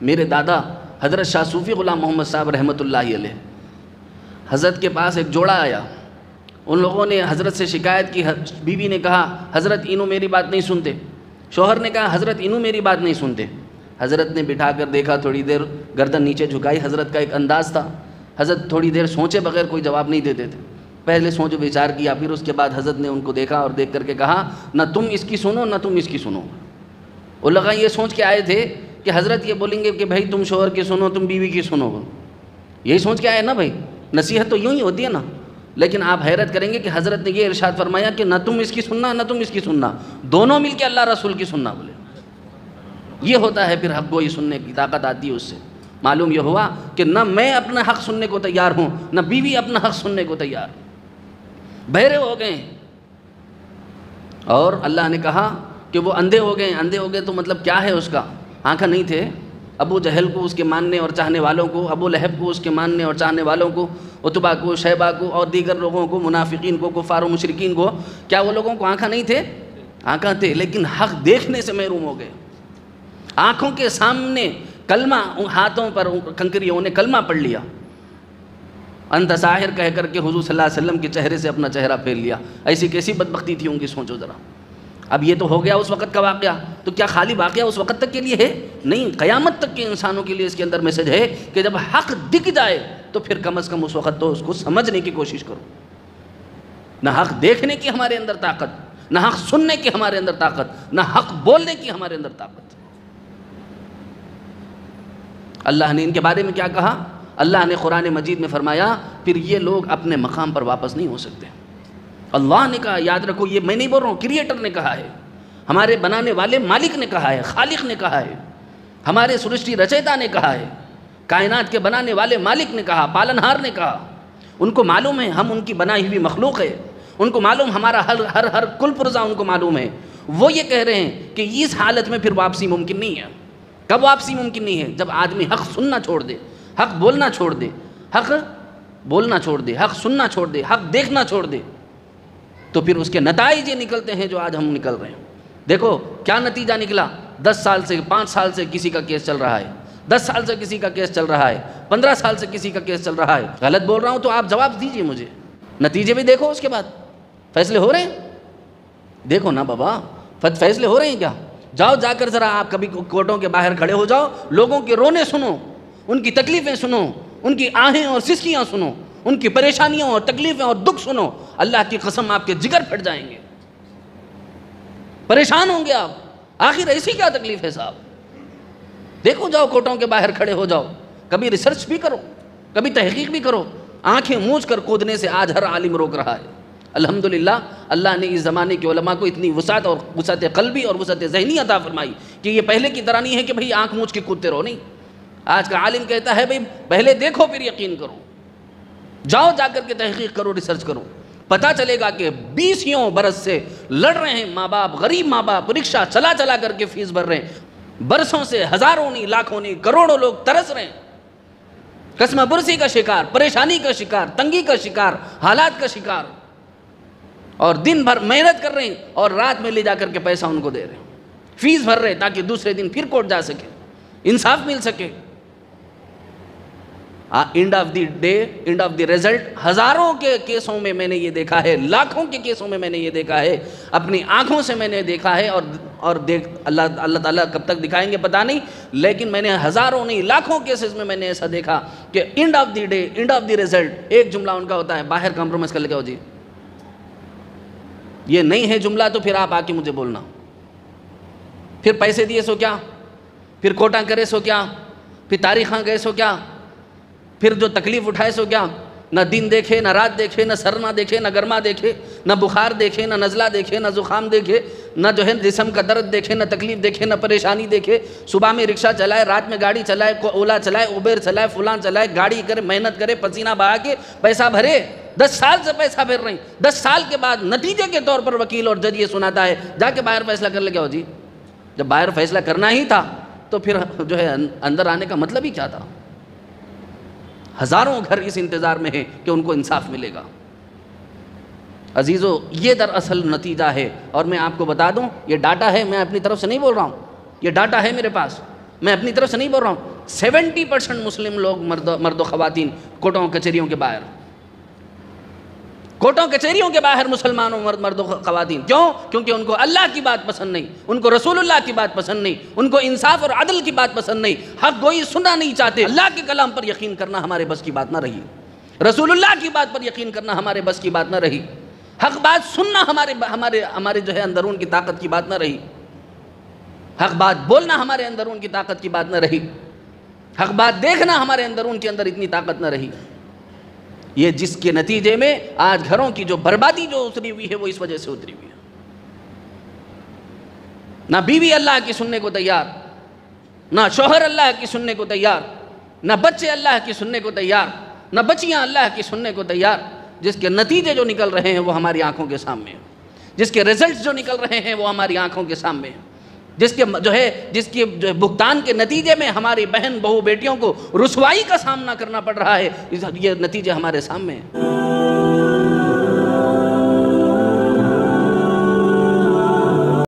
میرے دادا حضرت شاہ صوفی غلام محمد صاحب رحمۃ اللہ علیہ، حضرت کے پاس ایک جوڑا آیا، ان لوگوں نے حضرت سے شکایت کی، بیوی نے کہا حضرت انہوں میری بات نہیں سنتے، شوہر نے کہا حضرت انہوں میری بات نہیں سنتے۔ حضرت نے بٹھا کر دیکھا، تھوڑی دیر گردن نیچے جھکائی، حضرت کا ایک انداز تھا، حضرت تھوڑی دیر سوچے بغیر کوئی جواب نہیں دیتے تھے، پہلے سوچ و وچار کیا، پھر اس کے بعد حضرت نے ان کو دیکھا اور دیکھ کر کے کہا نہ تم اس کی سنو نہ تم اس کی سنو۔ وہ لگا یہ سوچ کے آئے تھے کہ حضرت یہ بولیں گے کہ بھائی تم شوہر کی سنو تم بیوی کی سنو، یہی سوچ کے آئے نا بھائی، نصیحت تو یوں ہی ہوتی ہے نا۔ لیکن آپ حیرت کریں گے کہ حضرت نے یہ ارشاد فرمایا کہ نہ تم اس کی سننا نہ تم اس کی سننا، دونوں مل کے اللہ رسول کی سننا بولے۔ یہ ہوتا ہے پھر حق گوئی سننے کی طاقت آتی ہے اس سے۔ معلوم یہ ہوا کہ نہ میں اپنا حق سننے کو تیار ہوں نہ بیوی اپنا حق سننے کو تیار، بہرے ہو گئے۔ اور اللہ نے کہا کہ وہ اندھے ہو گئے، اندھے ہو گئے تو مطلب کیا ہے اس کا؟ آنکھیں نہیں تھے۔ ابو جہل کو اس کے ماننے اور چاہنے والوں کو، ابو لہب کو اس کے ماننے اور چاہنے والوں کو، عتبہ کو، شیبہ کو اور دیگر لوگوں کو، منافقین کو، کفار و مشرکین کو، کیا وہ لوگوں کو آنکھیں نہیں تھے؟ آنکھیں تھے، لیکن حق دیکھنے سے محروم ہو گئے۔ آنکھوں کے سامنے کلمہ، ہاتھوں پر کنکریوں نے کلمہ پڑھ لیا، انت ساحر کہہ کر کے حضور صلی اللہ علیہ وسلم کے چہرے سے اپنا چہرہ پھیر لیا۔ ایسی کیسی بدبختی تھی ان کی، سوچو ذرا۔ اب یہ تو ہو گیا اس وقت کا واقعہ، تو کیا خالی واقعہ اس وقت تک کے لیے ہے؟ نہیں، قیامت تک کے انسانوں کے لیے اس کے اندر میسج ہے کہ جب حق دکھ جائے تو پھر کم از کم اس وقت تو اس کو سمجھنے کی کوشش کرو۔ نہ حق دیکھنے کی ہمارے اندر طاقت، نہ حق سننے کی ہمارے اندر طاقت، نہ حق بولنے کی ہمارے اندر طاقت۔ اللہ نے ان کے بارے میں کیا کہا؟ اللہ نے قرآن مجید میں فرمایا پھر یہ لوگ اپنے مقام پر واپس نہیں ہو سکتے۔ اللہ نے کہا، یاد رکھو یہ میں نہیں بول رہا ہوں، کریٹر نے کہا ہے، ہمارے بنانے والے مالک نے کہا ہے، خالق نے کہا ہے، ہمارے سرشٹی رچیتا نے کہا ہے، کائنات کے بنانے والے مالک نے کہا، پالنہار نے کہا۔ ان کو معلوم ہے ہم ان کی بنائی ہوئی مخلوق ہے، ان کو معلوم ہمارا ہر کل پرزا ان کو معلوم ہے۔ وہ یہ کہہ رہے ہیں کہ اس حالت میں پھر واپسی ممکن نہیں ہے۔ کب واپسی ممکن نہیں ہے؟ جب آدمی حق سننا چھوڑ دے، حق بولنا چھوڑ دے، حق بولنا چھوڑ دے، حق سننا چھوڑ دے، حق دیکھنا چھوڑ دے، تو پھر اس کے نتائج یہ نکلتے ہیں جو آج ہم نکل رہے ہیں۔ دیکھو کیا نتیجہ نکلا، 10 سال سے 5 سال سے کسی کا کیس چل رہا ہے، 10 سال سے کسی کا کیس چل رہا ہے، 15 سال سے کسی کا کیس چل رہا ہے۔ غلط بول رہا ہوں تو آپ جواب دیجئے مجھے، نتیجے بھی دیکھو، اس کے بعد فیصلے ہو رہے ہیں۔ دیکھو نا بابا، فیصلے ہو رہے ہیں کیا؟ جاؤ جا کر ذرا آپ کبھی کورٹوں کے باہر کھڑے ہو جاؤ، لوگوں کے رونے سنو، ان کی تکلیفیں سنو، ان کی آہیں اور سسکیاں سنو، ان کی پریشانیوں اور تکلیفیں اور دکھ سنو، اللہ کی قسم آپ کے جگر پھٹ جائیں گے، پریشان ہوں گے آپ۔ آخر ایسی کیا تکلیف ہے صاحب؟ دیکھو جاؤ کورٹوں کے باہر کھڑے ہو جاؤ، کبھی ریسرچ بھی کرو، کبھی تحقیق بھی کرو۔ آنکھیں موچ کر کودنے سے آج ہر عالم روک رہا ہے۔ الحمدللہ اللہ نے اس زمانے کے علماء کو اتنی وسعت اور وسعت قلبی اور وسعت ذہنی عطا فرمائی کہ یہ پہلے کی طرح نہیں ہے کہ بھئی آنکھ موچ کے کودتے رہو، نہیں۔ آج کا عالم کہتا ہے بھئی پہلے دیکھو پھر یقین کرو، جاؤ جا کر کے تحقیق کرو، ریسرچ کرو، پتہ چلے گا کہ 20 برس سے لڑ رہے ہیں ماں باپ، غریب ماں باپ، رکشہ چلا چلا کر کے فیس بھر رہے ہیں، برسوں سے ہزاروں نہیں لاکھوں نہیں کروڑوں لوگ ترس رہے ہیں، قسم پرسی کا شکار، پریشانی کا شکار، تنگی کا شکار، حالات کا شکار، اور دن بھر محنت کر رہے ہیں اور رات میں لے جا کر کے پیسہ ان کو دے رہے ہیں، فیس بھر رہے ہیں تاکہ دوسرے دن پھر کورٹ جا سکے، انصاف مل سکے۔ And of the day, and of the result, ہزاروں کے کیسوں میں میں نے یہ دیکھا ہے، لاکھوں کے کیسوں میں میں نے یہ دیکھا ہے، اپنی آنکھوں سے میں نے دیکھا ہے، اور دیکھ اللہ تعالیٰ کب تک دکھائیں گے پتہ نہیں، لیکن میں نے ہزاروں نہیں لاکھوں کیسز میں میں نے ایسا دیکھا کہ and of the day, and of the result ایک جملہ ان کا ہوتا ہے، باہر کمپرومائز کر لے کے جی یہ نہیں ہے جملہ تو پھر آپ آ کے مجھے بولنا، پھر پیسے دیے سو کیا، پھر کوٹاں کرے سو کیا، پھر تاریخاں گئے سو کیا، پھر جو تکلیف اٹھائے سو کیا، نہ دن دیکھے، نہ رات دیکھے، نہ سرما دیکھے، نہ گرما دیکھے، نہ بخار دیکھے، نہ نزلہ دیکھے، نہ زخام دیکھے، نہ جو ہے جسم کا درد دیکھے، نہ تکلیف دیکھے، نہ پریشانی دیکھے، صبح میں رکشہ چلائے، رات میں گاڑی چلائے، اولا چلائے، اوبر چلائے، فلاں چلائے، گاڑی کرے، محنت کرے، پسینہ بہا کے پیسہ بھرے، 10 سال سے پیسہ بھر رہے ہیں، 10 سال کے بعد نتیجے کے طور پر وکیل اور جج یہ سناتا ہے جا کے باہر فیصلہ کر لے گا جی، جب باہر فیصلہ کرنا ہی تھا تو پھر جو ہے اندر آنے کا مطلب ہی کیا تھا؟ ہزاروں گھر اس انتظار میں ہیں کہ ان کو انصاف ملے گا۔ عزیزو یہ دراصل نتیجہ ہے، اور میں آپ کو بتا دوں یہ ڈاٹا ہے، میں اپنی طرف سے نہیں بول رہا ہوں، یہ ڈاٹا ہے میرے پاس، میں اپنی طرف سے نہیں بول رہا ہوں، 70% مسلم لوگ مرد و خواتین کوٹوں کچہریوں کے باہر، کوٹوں کچہریوں کے باہر مسلمانوں مرد و خواتین. کیوں؟ کیونکہ ان کو اللہ کی بات پسند نہیں، ان کو رسول اللہ کی بات پسند نہیں، ان کو انصاف اور عدل کی بات پسند نہیں، حق گوئی سننا نہیں چاہتے. اللہ کے کلام پر یقین کرنا ہمارے بس کی بات نہ رہی، رسول اللہ کی بات پر یقین کرنا ہمارے بس کی بات نہ رہی، حق بات سننا ہمارے جو ہے اندرون کی طاقت کی بات نہ رہی، حق بات بولنا ہمارے اندرون کی طاقت کی بات نہ رہی، حق بات دیکھنا ہمارے اندرون کے اندر اتنی طاقت نہ رہی. یہ جس کے نتیجے میں آج گھروں کی جو بربادی جو اتری ہوئی ہے وہ اس وجہ سے اتری ہوئی ہے. نہ بیوی اللہ کی سننے کو تیار، نہ شوہر اللہ کی سننے کو تیار، نہ بچے اللہ کی سننے کو تیار، نہ بچیاں اللہ کی سننے کو تیار. جس کے نتیجے جو نکل رہے ہیں وہ ہماری آنکھوں کے سامنے ہیں، جس کے رزلٹس جو نکل رہے ہیں وہ ہماری آنکھوں کے سامنے ہیں، جس کے بھگتان کے نتیجے میں ہماری بہن بہو بیٹیوں کو رسوائی کا سامنا کرنا پڑ رہا ہے، یہ نتیجے ہمارے سامنے ہیں.